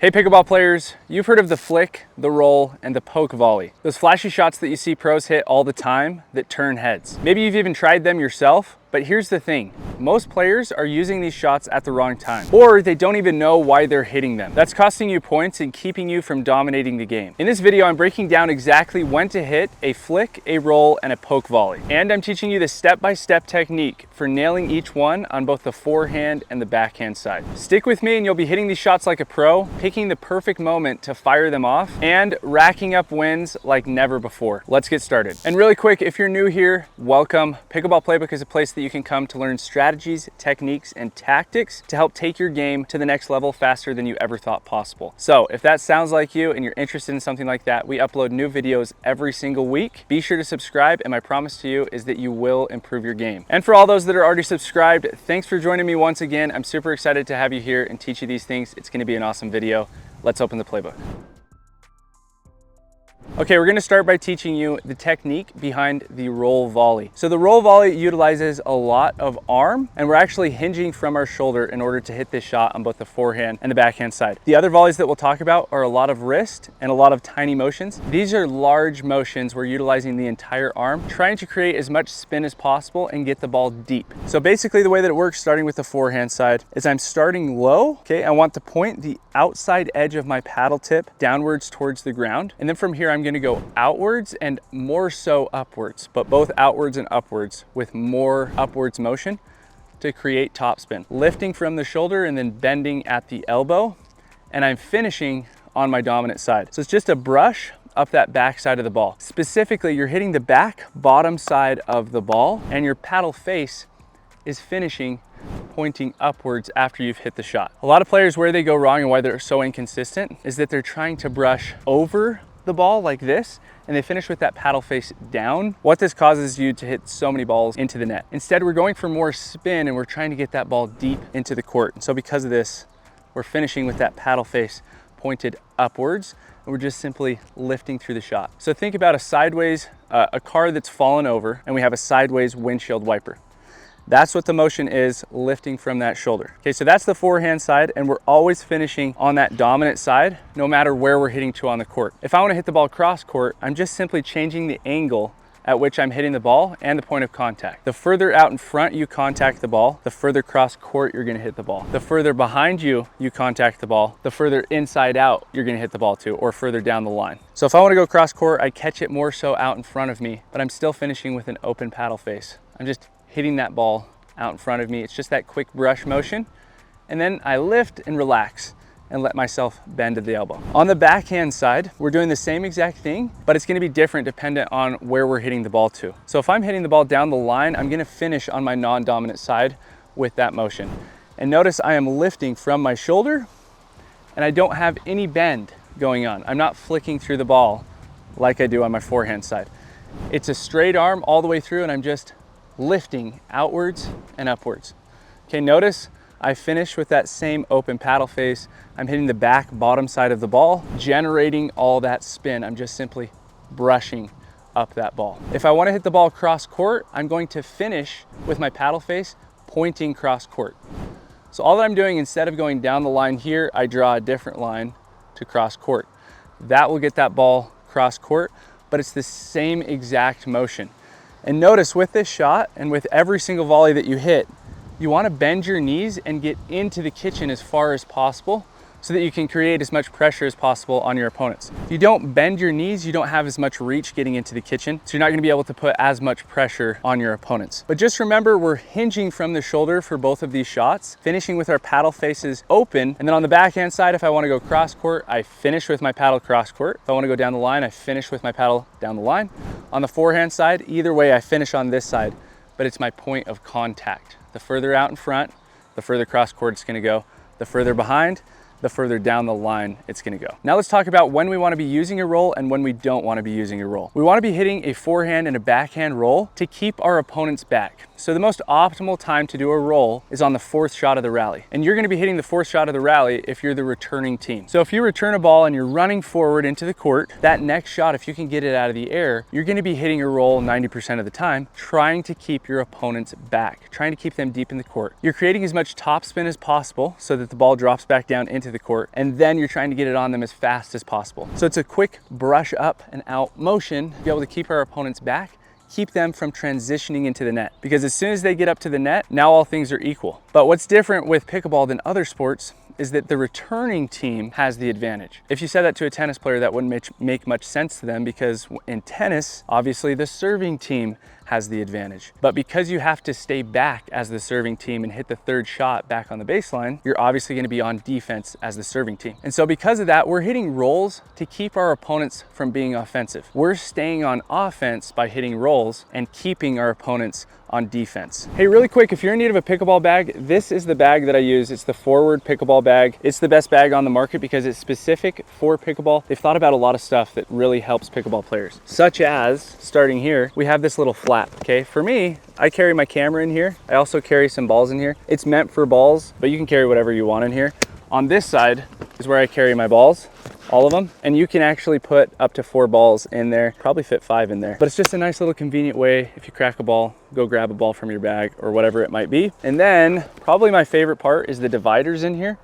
Hey pickleball players, you've heard of the flick, the roll, and the poke volley. Those flashy shots that you see pros hit all the time that turn heads. Maybe you've even tried them yourself, but here's the thing. Most players are using these shots at the wrong time, or they don't even know why they're hitting them. That's costing you points and keeping you from dominating the game. In this video, I'm breaking down exactly when to hit a flick, a roll, and a poke volley. And I'm teaching you the step-by-step technique for nailing each one on both the forehand and the backhand side. Stick with me and you'll be hitting these shots like a pro, picking the perfect moment to fire them off, and racking up wins like never before. Let's get started. And really quick, if you're new here, welcome. Pickleball Playbook is a place that you can come to learn strategies, techniques, and tactics to help take your game to the next level faster than you ever thought possible. So if that sounds like you and you're interested in something like that, we upload new videos every single week. Be sure to subscribe, and my promise to you is that you will improve your game. And for all those that are already subscribed, thanks for joining me once again. I'm super excited to have you here and teach you these things. It's going to be an awesome video. Let's open the playbook. Okay, we're gonna start by teaching you the technique behind the roll volley. So the roll volley utilizes a lot of arm, and we're actually hinging from our shoulder in order to hit this shot on both the forehand and the backhand side. The other volleys that we'll talk about are a lot of wrist and a lot of tiny motions. These are large motions. We're utilizing the entire arm, trying to create as much spin as possible and get the ball deep. So basically the way that it works, starting with the forehand side, is I'm starting low, okay? I want to point the outside edge of my paddle tip downwards towards the ground. And then from here, I'm gonna go outwards and more so upwards, but both outwards and upwards with more upwards motion to create topspin. Lifting from the shoulder and then bending at the elbow. And I'm finishing on my dominant side. So it's just a brush up that back side of the ball. Specifically, you're hitting the back bottom side of the ball and your paddle face is finishing pointing upwards after you've hit the shot. A lot of players, where they go wrong and why they're so inconsistent is that they're trying to brush over the ball like this and they finish with that paddle face down. What this causes you to hit so many balls into the net. Instead, we're going for more spin and we're trying to get that ball deep into the court. And so because of this, we're finishing with that paddle face pointed upwards, and we're just simply lifting through the shot. So think about a sideways, a car that's fallen over, and we have a sideways windshield wiper. That's what the motion is, lifting from that shoulder. Okay, so that's the forehand side, and we're always finishing on that dominant side, no matter where we're hitting to on the court. If I want to hit the ball cross court, I'm just simply changing the angle at which I'm hitting the ball and the point of contact. The further out in front you contact the ball, the further cross court you're gonna hit the ball. The further behind you contact the ball, the further inside out you're gonna hit the ball to, or further down the line. So if I wanna go cross court, I catch it more so out in front of me, but I'm still finishing with an open paddle face. I'm just hitting that ball out in front of me. It's just that quick brush motion. And then I lift and relax and let myself bend to the elbow. On the backhand side, we're doing the same exact thing, but it's gonna be different dependent on where we're hitting the ball to. So if I'm hitting the ball down the line, I'm gonna finish on my non-dominant side with that motion. And notice I am lifting from my shoulder and I don't have any bend going on. I'm not flicking through the ball like I do on my forehand side. It's a straight arm all the way through, and I'm just lifting outwards and upwards. Okay, notice I finish with that same open paddle face. I'm hitting the back bottom side of the ball, generating all that spin. I'm just simply brushing up that ball. If I want to hit the ball cross court, I'm going to finish with my paddle face pointing cross court. So all that I'm doing, instead of going down the line here, I draw a different line to cross court. That will get that ball cross court, but it's the same exact motion. And notice with this shot and with every single volley that you hit, you want to bend your knees and get into the kitchen as far as possible so that you can create as much pressure as possible on your opponents. If you don't bend your knees, you don't have as much reach getting into the kitchen, so you're not going to be able to put as much pressure on your opponents. But just remember, we're hinging from the shoulder for both of these shots, finishing with our paddle faces open. And then on the backhand side, if I want to go cross court, I finish with my paddle cross court. If I want to go down the line, I finish with my paddle down the line. On the forehand side, either way, I finish on this side, but it's my point of contact. The further out in front, the further cross court it's going to go. The further behind, the further down the line it's gonna go. Now let's talk about when we wanna be using a roll and when we don't wanna be using a roll. We wanna be hitting a forehand and a backhand roll to keep our opponents back. So the most optimal time to do a roll is on the 4th shot of the rally. And you're gonna be hitting the 4th shot of the rally if you're the returning team. So if you return a ball and you're running forward into the court, that next shot, if you can get it out of the air, you're gonna be hitting a roll 90% of the time, trying to keep your opponents back, trying to keep them deep in the court. You're creating as much topspin as possible so that the ball drops back down into the court, and then you're trying to get it on them as fast as possible. So it's a quick brush up and out motion to be able to keep our opponents back, keep them from transitioning into the net. Because as soon as they get up to the net, now all things are equal. But what's different with pickleball than other sports is that the returning team has the advantage. If you said that to a tennis player, that wouldn't make much sense to them, because in tennis, obviously the serving team has the advantage. But because you have to stay back as the serving team and hit the 3rd shot back on the baseline, you're obviously gonna be on defense as the serving team. And so because of that, we're hitting rolls to keep our opponents from being offensive. We're staying on offense by hitting rolls and keeping our opponents on defense. Hey, really quick, if you're in need of a pickleball bag, this is the bag that I use. It's the Forward pickleball bag. It's the best bag on the market because it's specific for pickleball. They've thought about a lot of stuff that really helps pickleball players, such as, starting here, we have this little flap, okay? For me, I carry my camera in here. I also carry some balls in here. It's meant for balls, but you can carry whatever you want in here. On this side is where I carry my balls, all of them, and you can actually put up to 4 balls in there, probably fit 5 in there. But it's just a nice little convenient way, if you crack a ball, go grab a ball from your bag or whatever it might be. And then probably my favorite part is the dividers in here.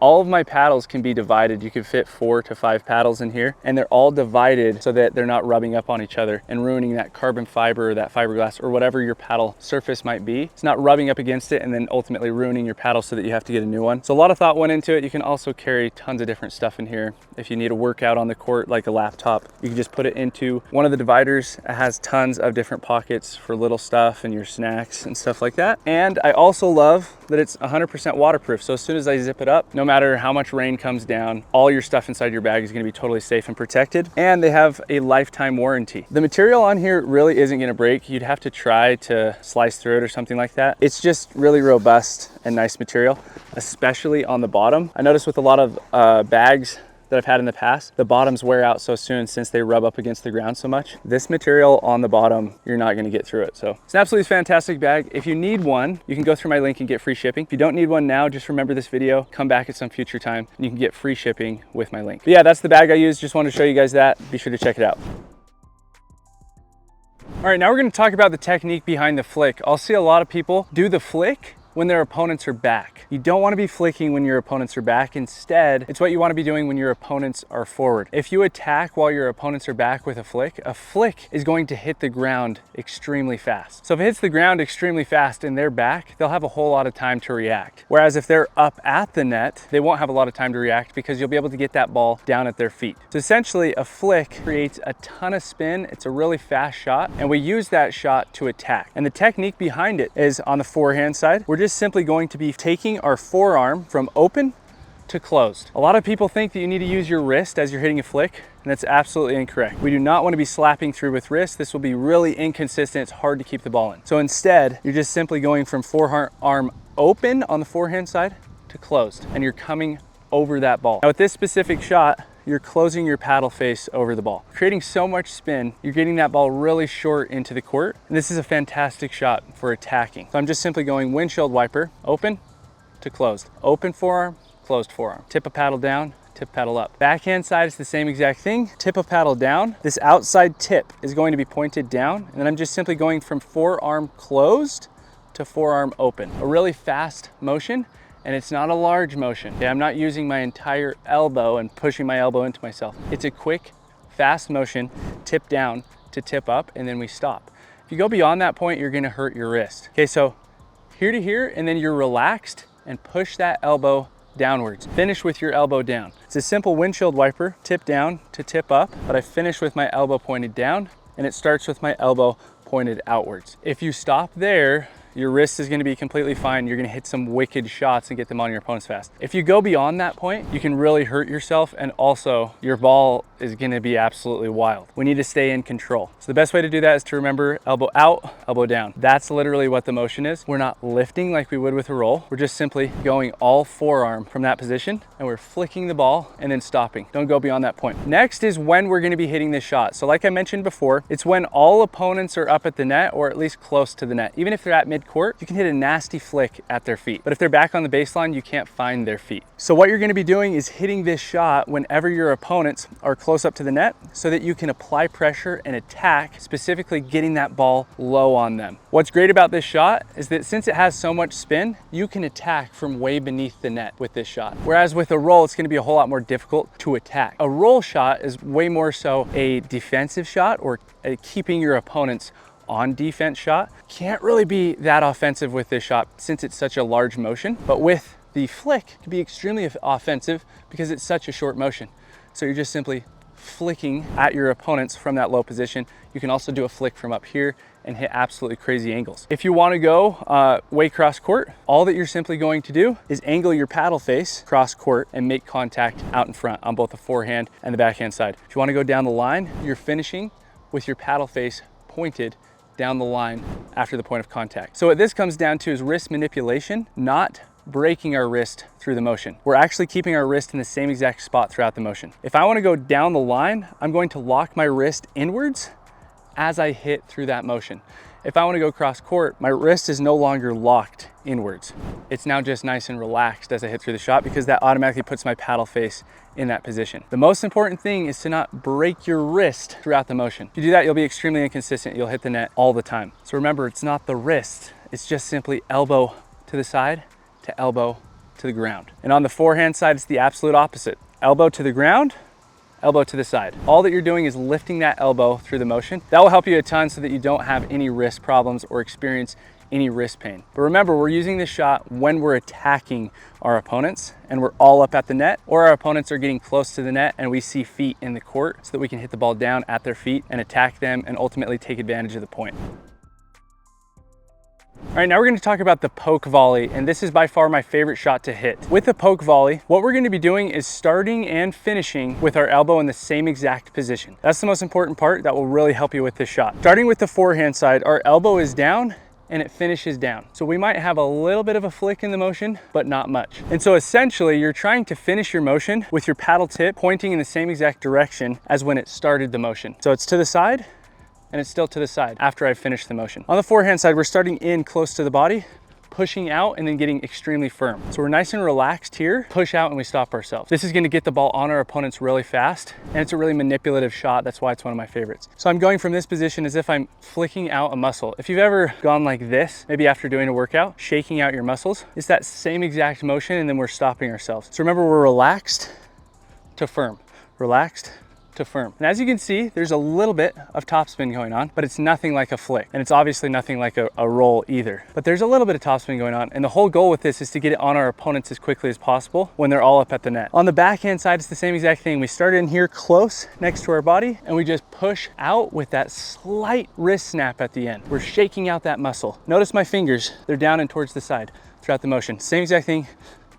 All of my paddles can be divided. You can fit 4 to 5 paddles in here, and they're all divided so that they're not rubbing up on each other and ruining that carbon fiber or that fiberglass or whatever your paddle surface might be. It's not rubbing up against it and then ultimately ruining your paddle so that you have to get a new one. So a lot of thought went into it. You can also carry tons of different stuff in here. If you need a workout on the court, like a laptop, you can just put it into one of the dividers. It has tons of different pockets for little stuff and your snacks and stuff like that. And I also love that it's 100% waterproof. So as soon as I zip it up, no matter how much rain comes down, all your stuff inside your bag is gonna be totally safe and protected. And they have a lifetime warranty. The material on here really isn't gonna break. You'd have to try to slice through it or something like that. It's just really robust and nice material, especially on the bottom. I noticed with a lot of bags that I've had in the past, the bottoms wear out so soon since they rub up against the ground so much. This material on the bottom, you're not gonna get through it. So it's an absolutely fantastic bag. If you need one, you can go through my link and get free shipping. If you don't need one now, just remember this video, come back at some future time, and you can get free shipping with my link. But yeah, that's the bag I use. Just wanted to show you guys that. Be sure to check it out. All right, now we're gonna talk about the technique behind the flick. I'll see a lot of people do the flick when their opponents are back. You don't want to be flicking when your opponents are back. Instead, it's what you want to be doing when your opponents are forward. If you attack while your opponents are back with a flick is going to hit the ground extremely fast. So if it hits the ground extremely fast and they're back, they'll have a whole lot of time to react. Whereas if they're up at the net, they won't have a lot of time to react because you'll be able to get that ball down at their feet. So essentially, a flick creates a ton of spin. It's a really fast shot, and we use that shot to attack. And the technique behind it is on the forehand side, we're just simply going to be taking our forearm from open to closed. A lot of people think that you need to use your wrist as you're hitting a flick, and that's absolutely incorrect. We do not want to be slapping through with wrist. This will be really inconsistent. It's hard to keep the ball in. So instead, you're just simply going from forearm open on the forehand side to closed, and you're coming over that ball. Now with this specific shot, you're closing your paddle face over the ball, creating so much spin. You're getting that ball really short into the court. And this is a fantastic shot for attacking. So I'm just simply going windshield wiper, open to closed, open forearm, closed forearm. Tip a paddle down, tip paddle up. Backhand side is the same exact thing. Tip a paddle down. This outside tip is going to be pointed down. And then I'm just simply going from forearm closed to forearm open. A really fast motion. And it's not a large motion. Okay, I'm not using my entire elbow and pushing my elbow into myself. It's a quick, fast motion, tip down to tip up, and then we stop. If you go beyond that point, you're gonna hurt your wrist. Okay, so here to here, and then you're relaxed and push that elbow downwards. Finish with your elbow down. It's a simple windshield wiper, tip down to tip up, but I finish with my elbow pointed down, and it starts with my elbow pointed outwards. If you stop there, your wrist is gonna be completely fine. You're gonna hit some wicked shots and get them on your opponents fast. If you go beyond that point, you can really hurt yourself, and also your ball is gonna be absolutely wild. We need to stay in control. So the best way to do that is to remember elbow out, elbow down. That's literally what the motion is. We're not lifting like we would with a roll. We're just simply going all forearm from that position, and we're flicking the ball and then stopping. Don't go beyond that point. Next is when we're gonna be hitting this shot. So like I mentioned before, it's when all opponents are up at the net, or at least close to the net. Even if they're at mid-court, you can hit a nasty flick at their feet. But if they're back on the baseline, you can't find their feet. So what you're gonna be doing is hitting this shot whenever your opponents are close up to the net, so that you can apply pressure and attack, specifically getting that ball low on them. What's great about this shot is that since it has so much spin, you can attack from way beneath the net with this shot. Whereas with a roll, it's gonna be a whole lot more difficult to attack. A roll shot is way more so a defensive shot, or a keeping your opponents on defense shot. Can't really be that offensive with this shot since it's such a large motion, but with the flick, it can be extremely offensive because it's such a short motion. So you're just simply flicking at your opponents from that low position. You can also do a flick from up here and hit absolutely crazy angles. If you want to go way cross court, all that you're simply going to do is angle your paddle face cross court and make contact out in front on both the forehand and the backhand side. If you want to go down the line, you're finishing with your paddle face pointed down the line after the point of contact. So what this comes down to is wrist manipulation, not breaking our wrist through the motion. We're actually keeping our wrist in the same exact spot throughout the motion. If I want to go down the line, I'm going to lock my wrist inwards as I hit through that motion. If I want to go cross court, my wrist is no longer locked inwards. It's now just nice and relaxed as I hit through the shot, because that automatically puts my paddle face in that position. The most important thing is to not break your wrist throughout the motion. If you do that, you'll be extremely inconsistent. You'll hit the net all the time. So remember, it's not the wrist. It's just simply elbow to the side to elbow to the ground. And on the forehand side, it's the absolute opposite. Elbow to the ground, elbow to the side. All that you're doing is lifting that elbow through the motion. That will help you a ton so that you don't have any wrist problems or experience any wrist pain. But remember, we're using this shot when we're attacking our opponents and we're all up at the net, or our opponents are getting close to the net and we see feet in the court, so that we can hit the ball down at their feet and attack them and ultimately take advantage of the point. All right, now we're going to talk about the poke volley, and this is by far my favorite shot to hit. With the poke volley, what we're going to be doing is starting and finishing with our elbow in the same exact position. That's the most important part that will really help you with this shot. Starting with the forehand side, our elbow is down and it finishes down. So we might have a little bit of a flick in the motion, but not much. And so essentially you're trying to finish your motion with your paddle tip pointing in the same exact direction as when it started the motion. So it's to the side, and it's still to the side after I've finished the motion. On the forehand side, we're starting in close to the body, pushing out and then getting extremely firm. So we're nice and relaxed here, push out and we stop ourselves. This is gonna get the ball on our opponents really fast, and it's a really manipulative shot. That's why it's one of my favorites. So I'm going from this position as if I'm flicking out a muscle. If you've ever gone like this, maybe after doing a workout, shaking out your muscles, it's that same exact motion, and then we're stopping ourselves. So remember, we're relaxed to firm, relaxed to firm. And as you can see, there's a little bit of topspin going on, but it's nothing like a flick. And it's obviously nothing like a roll either. But there's a little bit of topspin going on. And the whole goal with this is to get it on our opponents as quickly as possible when they're all up at the net. On the backhand side, it's the same exact thing. We start in here close next to our body, and we just push out with that slight wrist snap at the end. We're shaking out that muscle. Notice my fingers, they're down and towards the side throughout the motion. Same exact thing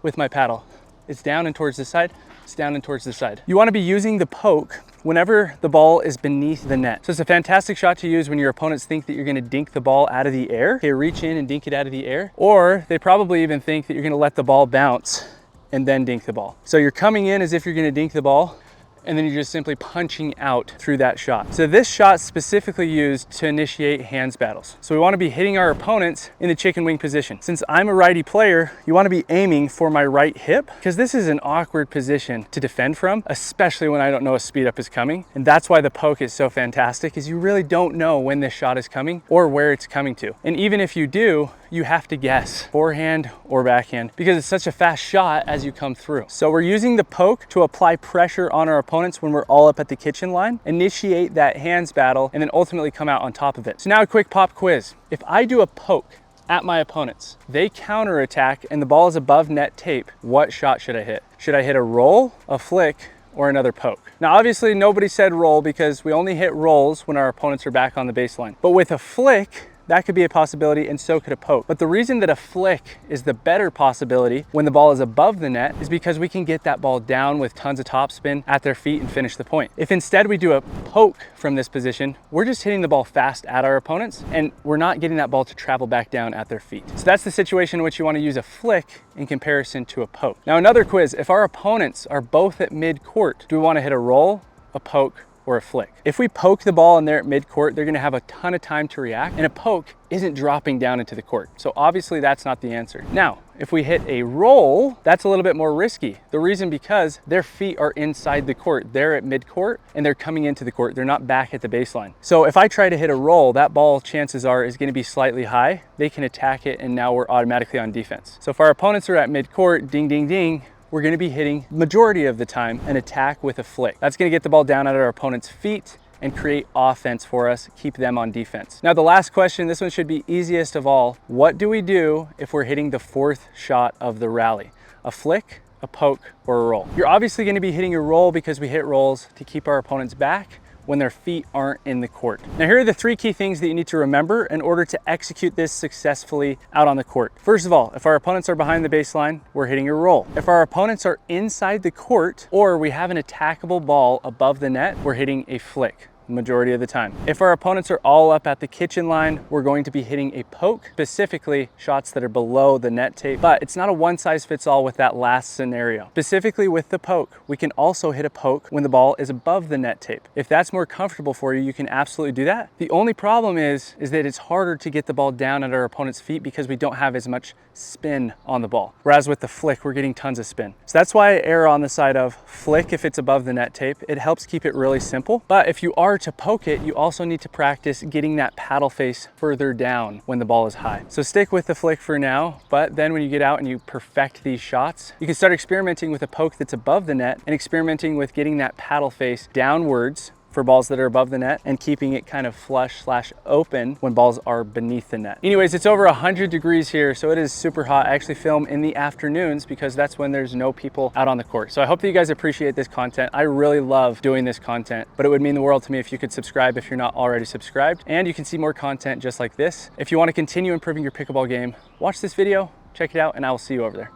with my paddle. It's down and towards the side. It's down and towards the side. You want to be using the poke whenever the ball is beneath the net. So it's a fantastic shot to use when your opponents think that you're going to dink the ball out of the air. Okay, reach in and dink it out of the air. Or they probably even think that you're going to let the ball bounce and then dink the ball. So you're coming in as if you're going to dink the ball, and then you're just simply punching out through that shot. So this shot specifically used to initiate hands battles. So we want to be hitting our opponents in the chicken wing position. Since I'm a righty player, you want to be aiming for my right hip, because this is an awkward position to defend from, especially when I don't know a speed up is coming. And that's why the poke is so fantastic, is you really don't know when this shot is coming or where it's coming to. And even if you do, you have to guess forehand or backhand, because it's such a fast shot as you come through. So we're using the poke to apply pressure on our opponents when we're all up at the kitchen line, initiate that hands battle, and then ultimately come out on top of it. So now a quick pop quiz. If I do a poke at my opponents, they counterattack and the ball is above net tape, what shot should I hit? Should I hit a roll, a flick, or another poke? Now obviously nobody said roll, because we only hit rolls when our opponents are back on the baseline. But with a flick, that could be a possibility, and so could a poke. But the reason that a flick is the better possibility when the ball is above the net is because we can get that ball down with tons of topspin at their feet and finish the point. If instead we do a poke from this position, we're just hitting the ball fast at our opponents, and we're not getting that ball to travel back down at their feet. So that's the situation in which you want to use a flick in comparison to a poke. Now, another quiz: if our opponents are both at mid-court, do we want to hit a roll, a poke, or a flick? If we poke the ball and they're at mid-court, they're gonna have a ton of time to react, and a poke isn't dropping down into the court. So obviously that's not the answer. Now, if we hit a roll, that's a little bit more risky. The reason because their feet are inside the court. They're at mid-court and they're coming into the court. They're not back at the baseline. So if I try to hit a roll, that ball, chances are, is gonna be slightly high. They can attack it, and now we're automatically on defense. So if our opponents are at mid-court, ding, ding, ding, we're gonna be hitting, majority of the time, an attack with a flick. That's gonna get the ball down at our opponent's feet and create offense for us, keep them on defense. Now, the last question, this one should be easiest of all. What do we do if we're hitting the fourth shot of the rally? A flick, a poke, or a roll? You're obviously gonna be hitting a roll because we hit rolls to keep our opponents back when their feet aren't in the court. Now, here are the 3 key things that you need to remember in order to execute this successfully out on the court. First of all, if our opponents are behind the baseline, we're hitting a roll. If our opponents are inside the court or we have an attackable ball above the net, we're hitting a flick majority of the time. If our opponents are all up at the kitchen line, we're going to be hitting a poke, specifically shots that are below the net tape. But it's not a one-size-fits-all with that last scenario. Specifically with the poke, we can also hit a poke when the ball is above the net tape. If that's more comfortable for you, you can absolutely do that. The only problem is that it's harder to get the ball down at our opponent's feet because we don't have as much spin on the ball. Whereas with the flick, we're getting tons of spin. So that's why I err on the side of flick if it's above the net tape. It helps keep it really simple. But if you are to poke it, you also need to practice getting that paddle face further down when the ball is high. So stick with the flick for now, but then when you get out and you perfect these shots, you can start experimenting with a poke that's above the net and experimenting with getting that paddle face downwards for balls that are above the net and keeping it kind of flush/open when balls are beneath the net. Anyways, it's over 100 degrees here, so it is super hot. I actually film in the afternoons because that's when there's no people out on the court. So I hope that you guys appreciate this content. I really love doing this content, but it would mean the world to me if you could subscribe if you're not already subscribed, and you can see more content just like this. If you want to continue improving your pickleball game, watch this video, check it out, and I will see you over there.